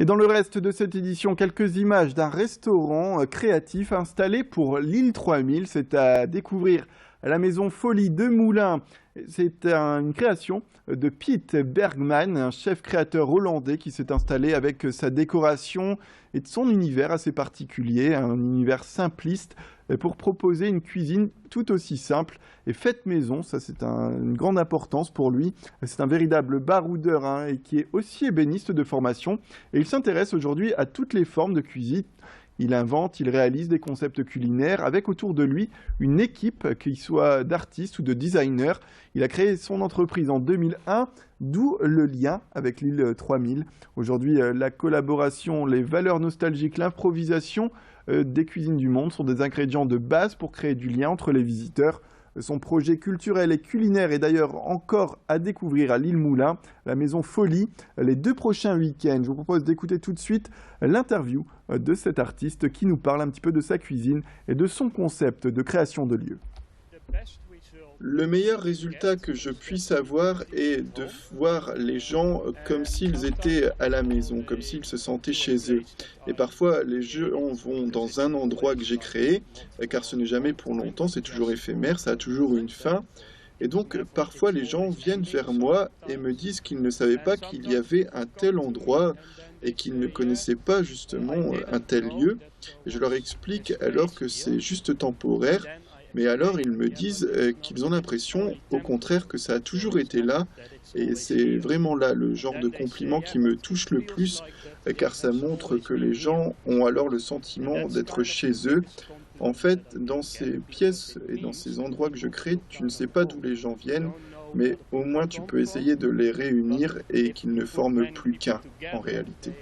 Et dans le reste de cette édition, quelques images d'un restaurant créatif installé pour l'île 3000. C'est à découvrir à la maison Folie de Moulins. C'est une création de Piet Bergman, un chef créateur hollandais qui s'est installé avec sa décoration et de son univers assez particulier, un univers simpliste, pour proposer une cuisine tout aussi simple et faite maison. Ça, c'est une grande importance pour lui. C'est un véritable baroudeur et qui est aussi ébéniste de formation. Et il s'intéresse aujourd'hui à toutes les formes de cuisine. Il invente, il réalise des concepts culinaires avec autour de lui une équipe, qu'il soit d'artistes ou de designers. Il a créé son entreprise en 2001, d'où le lien avec l'île 3000. Aujourd'hui, la collaboration, les valeurs nostalgiques, l'improvisation des cuisines du monde sont des ingrédients de base pour créer du lien entre les visiteurs. Son projet culturel et culinaire est d'ailleurs encore à découvrir à l'île Moulins, la maison Folie, les 2 prochains week-ends. Je vous propose d'écouter tout de suite l'interview de cet artiste qui nous parle un petit peu de sa cuisine et de son concept de création de lieux. Le meilleur résultat que je puisse avoir est de voir les gens comme s'ils étaient à la maison, comme s'ils se sentaient chez eux. Et parfois, les gens vont dans un endroit que j'ai créé, car ce n'est jamais pour longtemps, c'est toujours éphémère, ça a toujours une fin. Et donc, parfois, les gens viennent vers moi et me disent qu'ils ne savaient pas qu'il y avait un tel endroit et qu'ils ne connaissaient pas justement un tel lieu. Et je leur explique alors que c'est juste temporaire. Mais alors, ils me disent qu'ils ont l'impression, au contraire, que ça a toujours été là. Et c'est vraiment là le genre de compliment qui me touche le plus, car ça montre que les gens ont alors le sentiment d'être chez eux. En fait, dans ces pièces et dans ces endroits que je crée, tu ne sais pas d'où les gens viennent, mais au moins tu peux essayer de les réunir et qu'ils ne forment plus qu'un, en réalité.